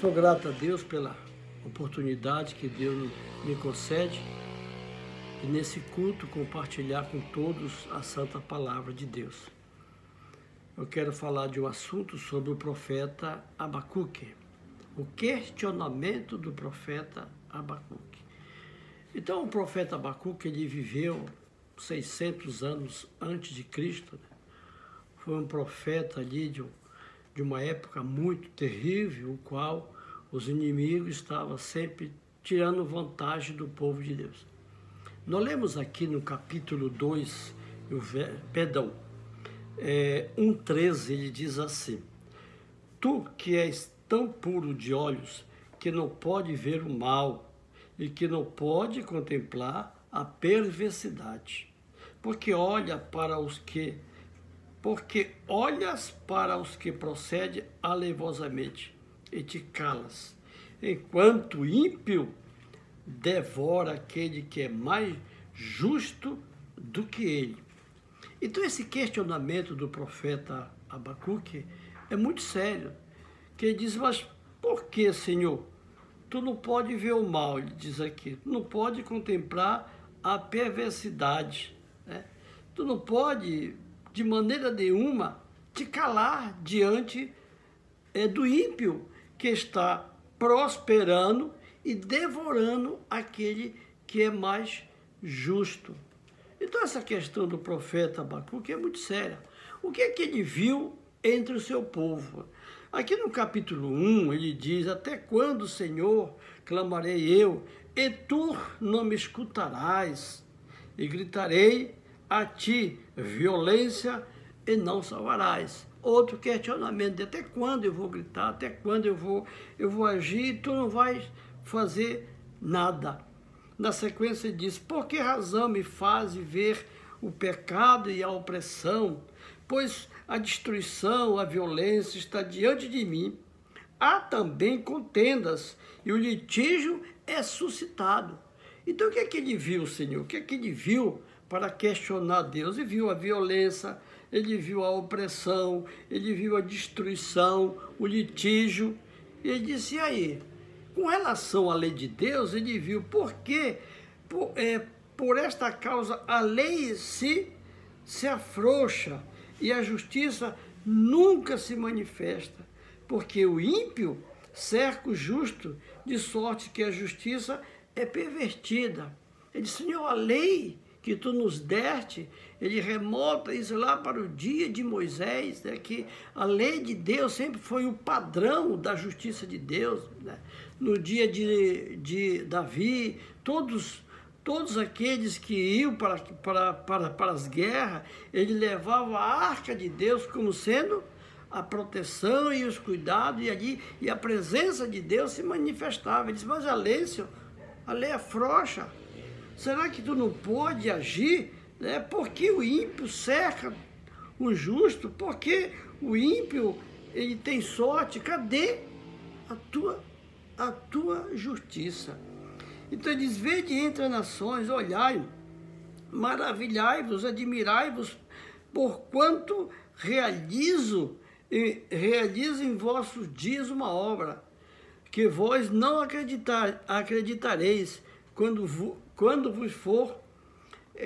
Sou grato a Deus pela oportunidade que Deus me concede e nesse culto compartilhar com todos a santa palavra de Deus. Eu quero falar de um assunto sobre o profeta Abacuque, o questionamento do profeta Abacuque. Então, o profeta Abacuque, ele viveu 600 anos antes de Cristo, né? Foi um profeta ali de uma época muito terrível, o qual os inimigos estavam sempre tirando vantagem do povo de Deus. Nós lemos aqui no capítulo 2, 1,13, ele diz assim: Tu que és tão puro de olhos, que não pode ver o mal e que não pode contemplar a perversidade, porque olhas para os que procedem alevosamente e te calas, enquanto o ímpio devora aquele que é mais justo do que ele. Então esse questionamento do profeta Abacuque é muito sério, que ele diz: mas por que, Senhor? Tu não pode ver o mal, ele diz aqui, tu não pode contemplar a perversidade, né? Tu não pode, de maneira nenhuma, te calar diante do ímpio que está prosperando e devorando aquele que é mais justo. Então essa questão do profeta Abacuque é muito séria. O que é que ele viu entre o seu povo? Aqui no capítulo 1 ele diz: até quando, Senhor, clamarei eu, e tu não me escutarás? E gritarei a ti violência e não salvarás. Outro questionamento de até quando eu vou gritar, até quando eu vou agir e tu não vais fazer nada. Na sequência diz: por que razão me faz ver o pecado e a opressão? Pois a destruição, a violência está diante de mim. Há também contendas e o litígio é suscitado. Então o que é que ele viu, Senhor? O que é que ele viu para questionar Deus? Ele viu a violência, ele viu a opressão, ele viu a destruição, o litígio. E ele disse: e aí? Com relação à lei de Deus, ele viu porque por esta causa a lei se afrouxa e a justiça nunca se manifesta, porque o ímpio cerca o justo, de sorte que a justiça é pervertida. Ele disse: Senhor, a lei que tu nos deste, ele remota isso lá para o dia de Moisés, né? Que a lei de Deus sempre foi o padrão da justiça de Deus, né? No dia de Davi, todos aqueles que iam para as guerras, ele levava a arca de Deus como sendo a proteção e os cuidados, e a presença de Deus se manifestava. Ele disse: mas a lei, Senhor, a lei é frouxa. Será que tu não pode agir? Né? Porque o ímpio cerca o justo? Porque o ímpio, ele tem sorte? Cadê a tua justiça? Então ele diz: vede entre as nações, olhai, maravilhai-vos, admirai-vos, porquanto realizo em vossos dias uma obra, que vós não acreditareis quando vos for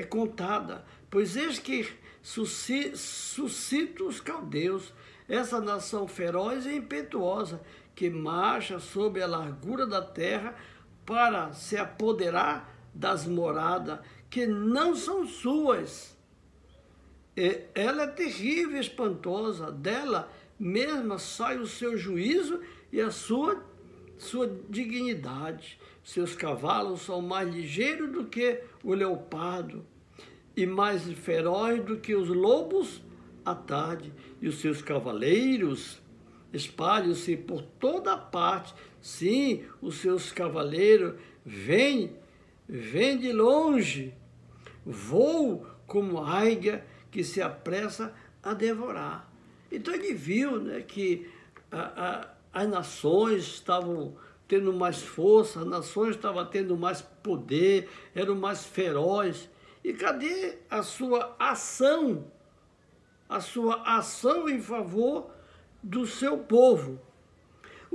contada. Pois eis que suscito os caldeus, essa nação feroz e impetuosa, que marcha sob a largura da terra para se apoderar das moradas que não são suas. Ela é terrível e espantosa, dela mesma sai o seu juízo e a sua dignidade. Seus cavalos são mais ligeiros do que o leopardo e mais feroz do que os lobos à tarde. E os seus cavaleiros espalham-se por toda parte. Sim, os seus cavaleiros vêm de longe. Voam como águia que se apressa a devorar. Então ele viu, né, que as nações estavam tendo mais força, as nações estavam tendo mais poder, eram mais ferozes. E cadê a sua ação? A sua ação em favor do seu povo.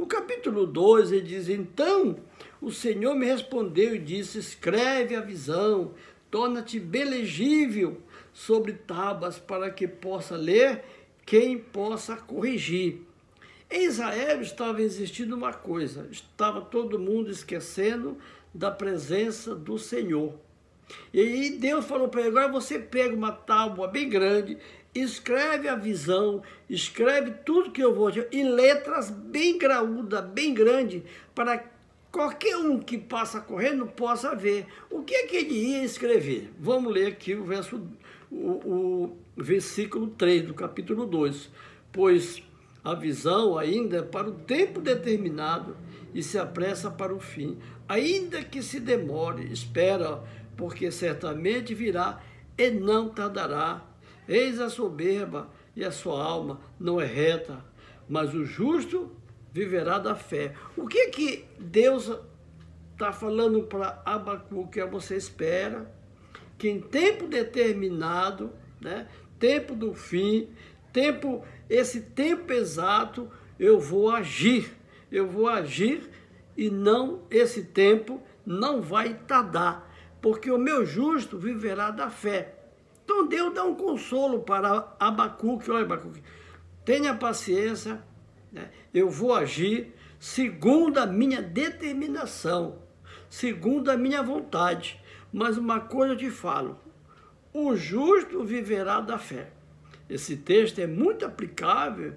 No capítulo 2, ele diz: então o Senhor me respondeu e disse: escreve a visão, torna-te bem legível sobre tábuas, para que possa ler quem possa corrigir. Em Israel estava existindo uma coisa: estava todo mundo esquecendo da presença do Senhor. E aí Deus falou para ele: agora você pega uma tábua bem grande, escreve a visão, escreve tudo que eu vou dizer, em letras bem graúdas, bem grandes, para qualquer um que passa correndo possa ver. O que é que ele ia escrever? Vamos ler aqui o versículo 3 do capítulo 2. Pois a visão ainda é para o tempo determinado e se apressa para o fim. Ainda que se demore, espera, porque certamente virá e não tardará. Eis a soberba e a sua alma não é reta, mas o justo viverá da fé. O que Deus está falando para Abacuque? Que você espera, que em tempo determinado, né, tempo do fim, esse tempo exato, eu vou agir e não, esse tempo não vai tardar, porque o meu justo viverá da fé. Então Deus dá um consolo para Abacuque: olha, Abacuque, tenha paciência, né? Eu vou agir segundo a minha determinação, segundo a minha vontade. Mas uma coisa eu te falo: o justo viverá da fé. Esse texto é muito aplicável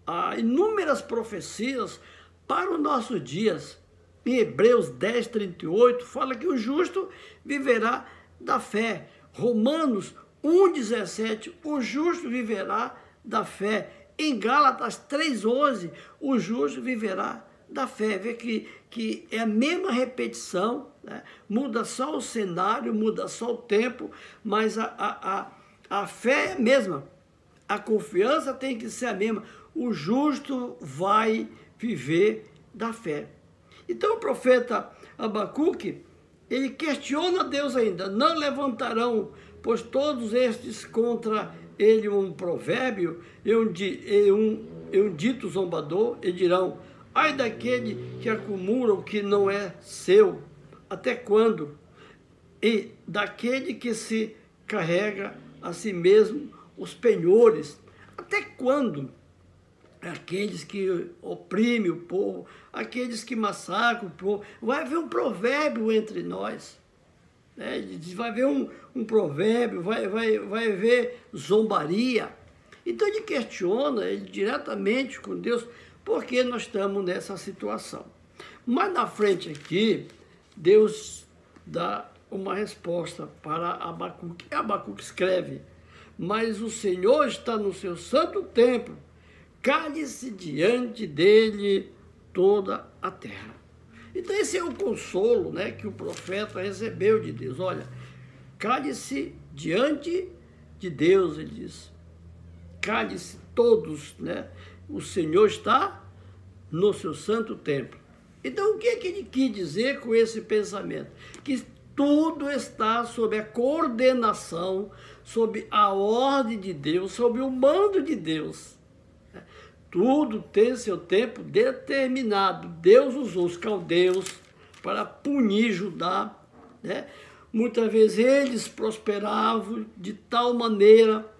a inúmeras profecias para os nossos dias. Em Hebreus 10, 38, fala que o justo viverá da fé. Romanos 1, 17, o justo viverá da fé. Em Gálatas 3, 11, o justo viverá da fé. Vê que é a mesma repetição, né? Muda só o cenário, muda só o tempo, mas a fé é a mesma. A confiança tem que ser a mesma. O justo vai viver da fé. Então o profeta Abacuque, ele questiona Deus ainda: não levantarão, pois todos estes contra ele um provérbio e um dito zombador, e dirão: ai daquele que acumula o que não é seu, até quando? E daquele que se carrega a si mesmo os penhores, até quando? Aqueles que oprimem o povo, aqueles que massacram o povo. Vai haver um provérbio entre nós, né? Vai haver um provérbio, vai haver zombaria. Então ele questiona ele diretamente com Deus, por que nós estamos nessa situação. Mas na frente aqui, Deus dá uma resposta para Abacuque. Abacuque escreve: mas o Senhor está no seu santo templo, cale-se diante dele toda a terra. Então esse é o consolo, né, que o profeta recebeu de Deus. Olha, cale-se diante de Deus, ele diz. Cale-se todos, né? O Senhor está no seu santo templo. Então o que é que ele quis dizer com esse pensamento? Que tudo está sob a coordenação, sob a ordem de Deus, sob o mando de Deus. Tudo tem seu tempo determinado. Deus usou os caldeus para punir Judá, né? Muitas vezes eles prosperavam de tal maneira,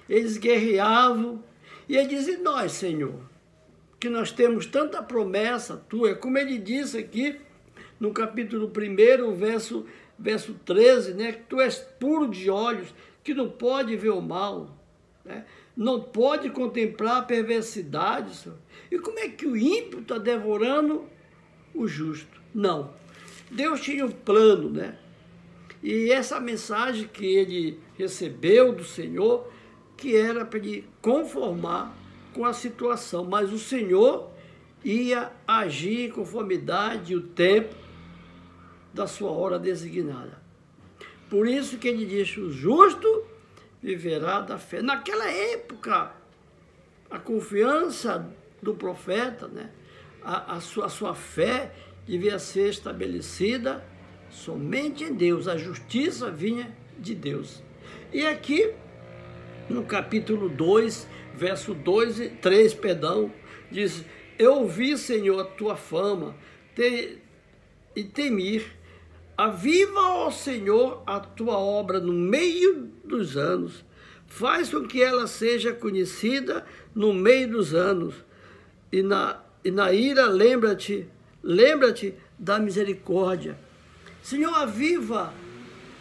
eles guerreavam, e ele diz: e nós, Senhor, que nós temos tanta promessa tua, como ele disse aqui no capítulo 1, verso 13, né? Que tu és puro de olhos, que não pode ver o mal, né? Não pode contemplar a perversidade, Senhor. E como é que o ímpio está devorando o justo? Não. Deus tinha um plano, né? E essa mensagem que ele recebeu do Senhor, que era para ele conformar com a situação, mas o Senhor ia agir em conformidade o tempo da sua hora designada. Por isso que ele disse: o justo viverá da fé. Naquela época, a confiança do profeta, né, a sua fé devia ser estabelecida somente em Deus. A justiça vinha de Deus. E aqui, no capítulo 2, verso 3, diz: Eu ouvi, Senhor, a tua fama e temir. Aviva, ó Senhor, a tua obra no meio dos anos. Faz com que ela seja conhecida no meio dos anos. E na ira, lembra-te da misericórdia. Senhor, aviva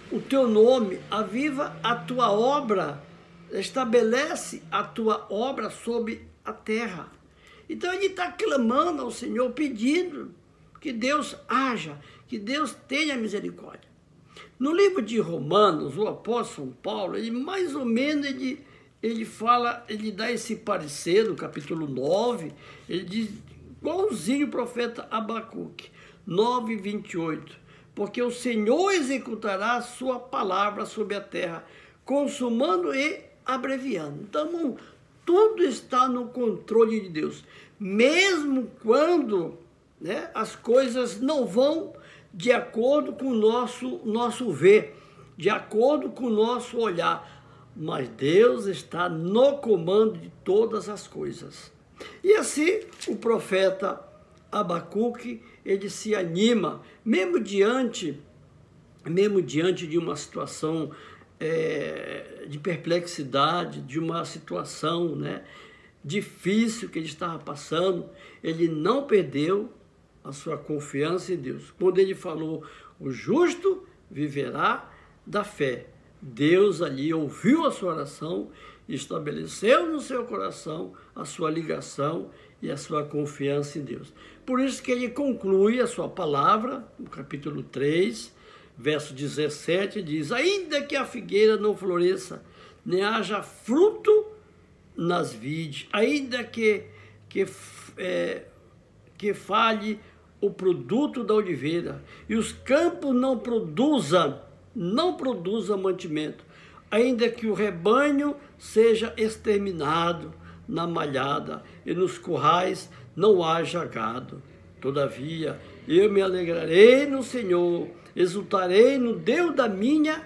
o teu nome, aviva a tua obra, estabelece a tua obra sobre a terra. Então ele está clamando ao Senhor, pedindo que Deus haja, que Deus tenha misericórdia. No livro de Romanos, o apóstolo São Paulo, ele mais ou menos ele dá esse parecer no capítulo 9, ele diz, igualzinho o profeta Abacuque, 9:28, porque o Senhor executará a sua palavra sobre a terra, consumando e abreviando. Então, tudo está no controle de Deus, mesmo quando, né, as coisas não vão de acordo com o nosso ver, de acordo com o nosso olhar, mas Deus está no comando de todas as coisas. E assim o profeta Abacuque, ele se anima, mesmo diante de uma situação de perplexidade, de uma situação, né, difícil que ele estava passando, ele não perdeu a sua confiança em Deus. Quando ele falou, o justo viverá da fé, Deus ali ouviu a sua oração, estabeleceu no seu coração a sua ligação e a sua confiança em Deus. Por isso que ele conclui a sua palavra, no capítulo 3, verso 17, diz, ainda que a figueira não floresça, nem haja fruto nas vides, ainda que falhe o produto da oliveira, e os campos não produzam mantimento, ainda que o rebanho seja exterminado na malhada, e nos currais não haja gado. Todavia, eu me alegrarei no Senhor, exultarei no Deus da minha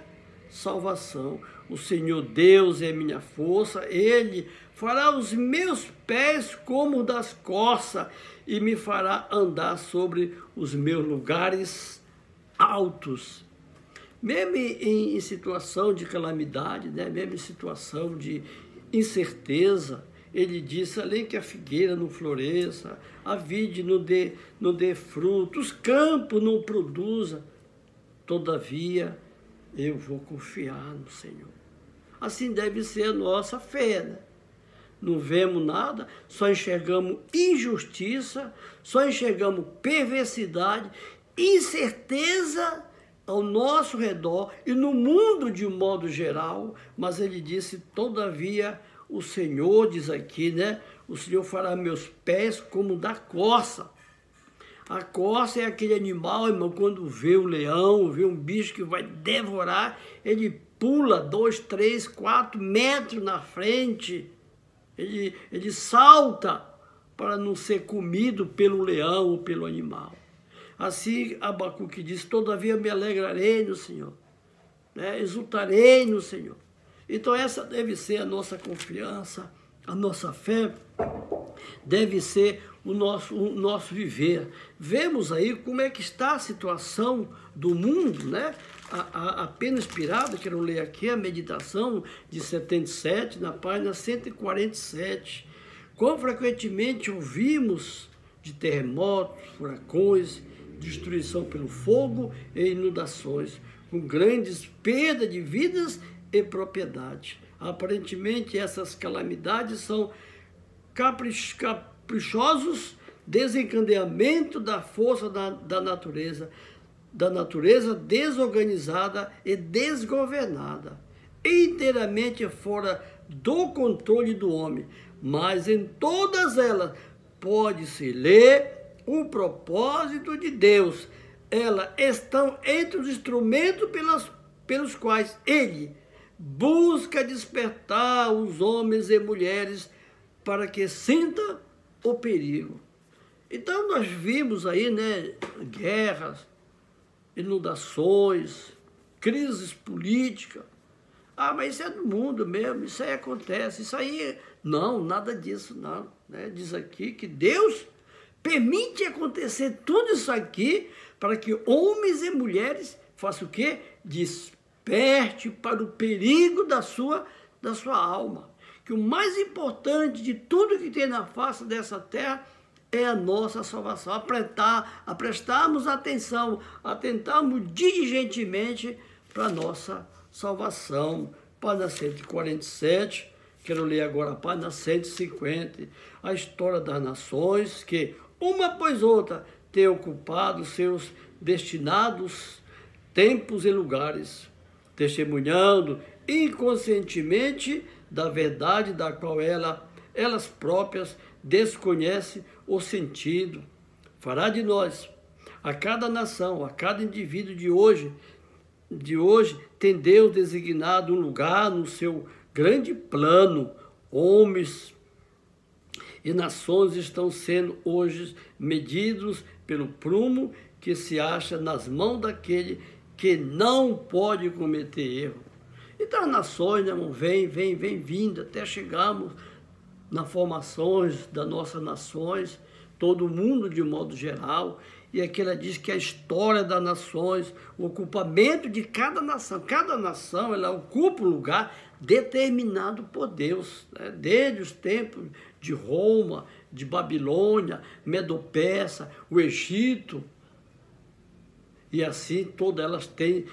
salvação. O Senhor Deus é minha força, Ele fará os meus pés como das corças e me fará andar sobre os meus lugares altos. Mesmo em situação de calamidade, né? Mesmo em situação de incerteza, ele disse, além que a figueira não floresça, a vide não dê fruto, os campos não produzam, todavia eu vou confiar no Senhor. Assim deve ser a nossa fé, né? Não vemos nada, só enxergamos injustiça, só enxergamos perversidade, incerteza ao nosso redor e no mundo de um modo geral, mas ele disse, todavia, o Senhor, diz aqui, né? O Senhor fará meus pés como da corça. A corça é aquele animal, irmão, quando vê o leão, vê um bicho que vai devorar, ele pula 2, 3, 4 metros na frente, ele salta para não ser comido pelo leão ou pelo animal. Assim, Abacuque diz, todavia me alegrarei no Senhor, né? Exultarei no Senhor. Então essa deve ser a nossa confiança, a nossa fé, deve ser o nosso viver. Vemos aí como é que está a situação do mundo, né? A pena inspirada, quero ler aqui a meditação de 77, na página 147. Quão frequentemente ouvimos de terremotos, furacões, destruição pelo fogo e inundações, com grandes perdas de vidas e propriedade. Aparentemente, essas calamidades são caprichosos desencadeamento da força da natureza desorganizada e desgovernada, inteiramente fora do controle do homem, mas em todas elas pode-se ler o propósito de Deus. Elas estão entre os instrumentos pelos quais Ele busca despertar os homens e mulheres para que sintam o perigo. Então nós vimos aí, né, guerras, inundações, crises políticas. Ah, mas isso é do mundo mesmo, isso aí acontece, isso aí... Não, nada disso não, né? Diz aqui que Deus permite acontecer tudo isso aqui para que homens e mulheres façam o quê? Desperte para o perigo da sua alma. Que o mais importante de tudo que tem na face dessa terra é a nossa salvação. A prestarmos atenção, atentarmos diligentemente para a nossa salvação. Página 147, quero ler agora a página 150. A história das nações que, uma após outra, têm ocupado seus destinados tempos e lugares, testemunhando inconscientemente da verdade da qual elas próprias desconhecem o sentido. Fará de nós, a cada nação, a cada indivíduo de hoje, tem Deus designado um lugar no seu grande plano. Homens e nações estão sendo hoje medidos pelo prumo que se acha nas mãos daquele que não pode cometer erro. Então as nações, né, vem vindo até chegarmos nas formações das nossas nações, todo mundo de modo geral, e aqui ela diz que a história das nações, o ocupamento de cada nação ela ocupa um lugar determinado por Deus, né? Desde os tempos de Roma, de Babilônia, Medo-Persa, o Egito, e assim todas elas têm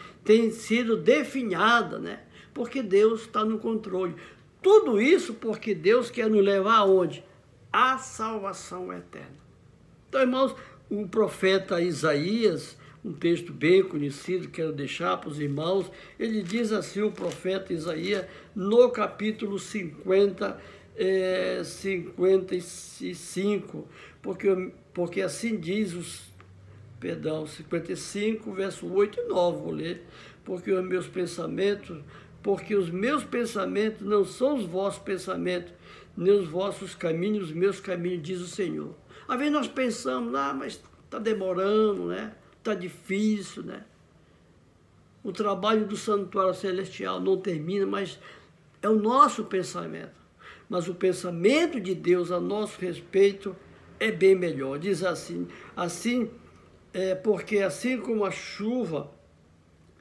sido definhadas, né? Porque Deus está no controle. Tudo isso porque Deus quer nos levar aonde? A salvação eterna. Então, irmãos, o profeta Isaías, um texto bem conhecido, quero deixar para os irmãos, ele diz assim, o profeta Isaías, no capítulo 55, porque assim diz 55, verso 8 e 9, vou ler, porque os meus pensamentos não são os vossos pensamentos, nem os vossos caminhos, os meus caminhos, diz o Senhor. Às vezes nós pensamos, mas está demorando, né? Está difícil, né? O trabalho do santuário celestial não termina, mas é o nosso pensamento. Mas o pensamento de Deus a nosso respeito é bem melhor. Diz assim, porque assim como a chuva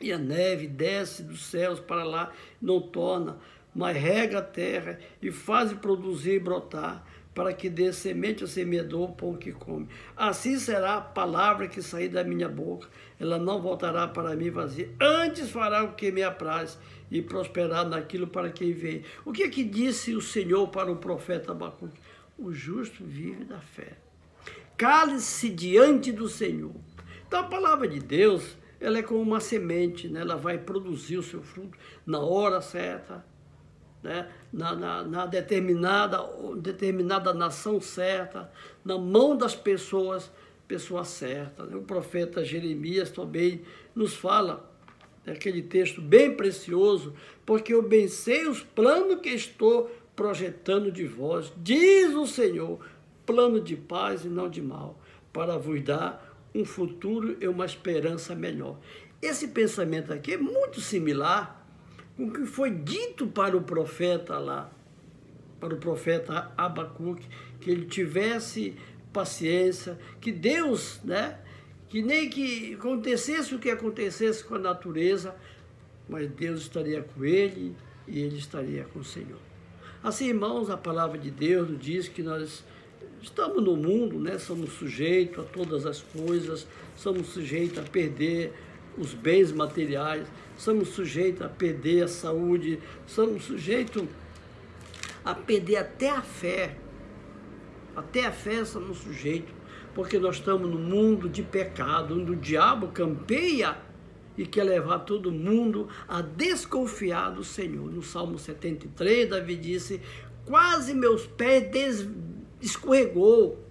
e a neve desce dos céus para lá, não torna, mas rega a terra e faz produzir e brotar, para que dê semente ao semeador o pão que come. Assim será a palavra que sair da minha boca. Ela não voltará para mim vazia, antes fará o que me apraz e prosperar naquilo para quem veio. O que é que disse o Senhor para o profeta Abacuque? O justo vive da fé. Cale-se diante do Senhor. Então a palavra de Deus, ela é como uma semente, né? Ela vai produzir o seu fruto na hora certa, né? na determinada nação certa, na mão das pessoas certas. O profeta Jeremias também nos fala, aquele texto bem precioso, porque eu bem sei os planos que estou projetando de vós, diz o Senhor, plano de paz e não de mal, para vos dar um futuro e uma esperança melhor. Esse pensamento aqui é muito similar com o que foi dito para o profeta lá, para o profeta Abacuque, que ele tivesse paciência, que Deus, né, que nem que acontecesse o que acontecesse com a natureza, mas Deus estaria com ele e ele estaria com o Senhor. Assim, irmãos, a palavra de Deus nos diz que nós estamos no mundo, né? Somos sujeitos a todas as coisas, somos sujeitos a perder os bens materiais, somos sujeitos a perder a saúde, somos sujeitos a perder até a fé. Até a fé somos sujeitos, porque nós estamos no mundo de pecado, onde o diabo campeia e quer levar todo mundo a desconfiar do Senhor. No Salmo 73, Davi disse, quase meus pés escorregou.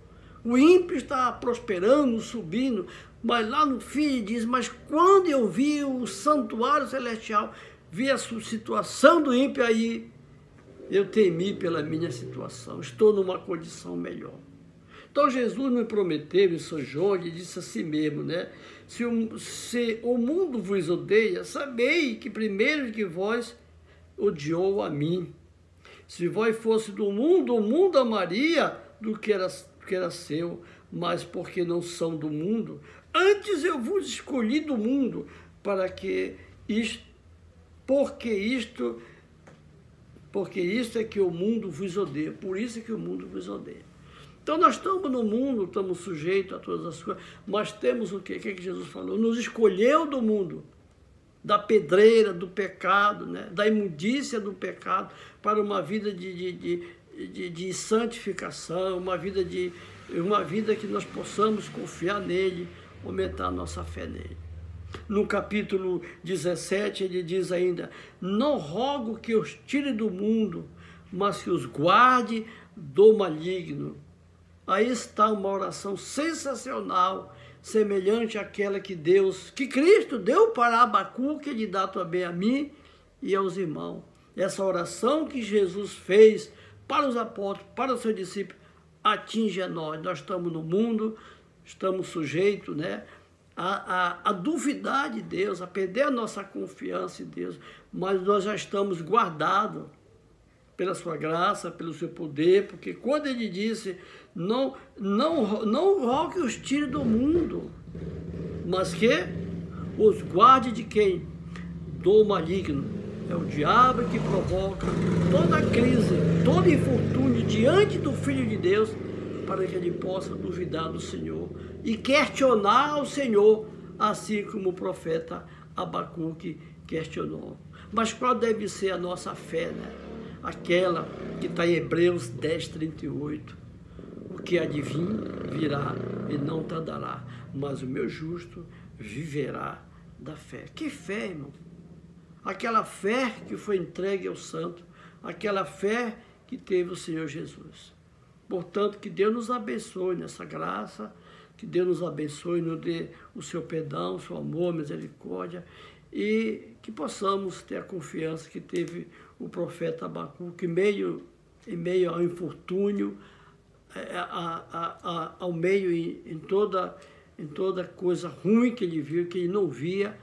O ímpio está prosperando, subindo, mas lá no fim ele diz, mas quando eu vi o santuário celestial, vi a situação do ímpio aí, eu temi pela minha situação, estou numa condição melhor. Então Jesus me prometeu em São João, ele disse a si mesmo, né? Se o mundo vos odeia, sabei que primeiro que vós odiou a mim. Se vós fosse do mundo, o mundo amaria do que porque era seu, mas porque não são do mundo. Antes eu vos escolhi do mundo, porque isto é que o mundo vos odeia. Por isso é que o mundo vos odeia. Então nós estamos no mundo, estamos sujeitos a todas as coisas, mas temos o quê? O que é que Jesus falou? Nos escolheu do mundo, da pedreira, do pecado, né? Da imundícia do pecado, para uma vida de santificação, uma vida que nós possamos confiar nele, aumentar a nossa fé nele. No capítulo 17, ele diz ainda: não rogo que os tire do mundo, mas que os guarde do maligno. Aí está uma oração sensacional, semelhante àquela que Cristo deu para Abacuque, ele dá também a mim e aos irmãos. Essa oração que Jesus fez para os apóstolos, para os seus discípulos, atinge a nós. Nós estamos no mundo, estamos sujeitos, né, a duvidar de Deus, a perder a nossa confiança em Deus, mas nós já estamos guardados pela sua graça, pelo seu poder, porque quando ele disse, não rogue os tire do mundo, mas que os guarde de quem? Do maligno. É o diabo que provoca toda crise, todo infortúnio diante do Filho de Deus, para que ele possa duvidar do Senhor e questionar o Senhor, assim como o profeta Abacuque questionou. Mas qual deve ser a nossa fé, né? Aquela que está em Hebreus 10, 38. O que há de vir, virá e não tardará, mas o meu justo viverá da fé. Que fé, irmão? Aquela fé que foi entregue ao santo, aquela fé que teve o Senhor Jesus. Portanto, que Deus nos abençoe nessa graça, que Deus nos abençoe, nos dê o seu perdão, o seu amor, misericórdia, e que possamos ter a confiança que teve o profeta Abacuque, em meio ao infortúnio, ao meio em toda coisa ruim que ele viu, que ele não via,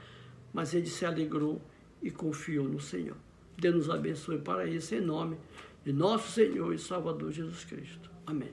mas ele se alegrou e confiou no Senhor. Deus nos abençoe para isso, em nome de nosso Senhor e Salvador Jesus Cristo. Amém.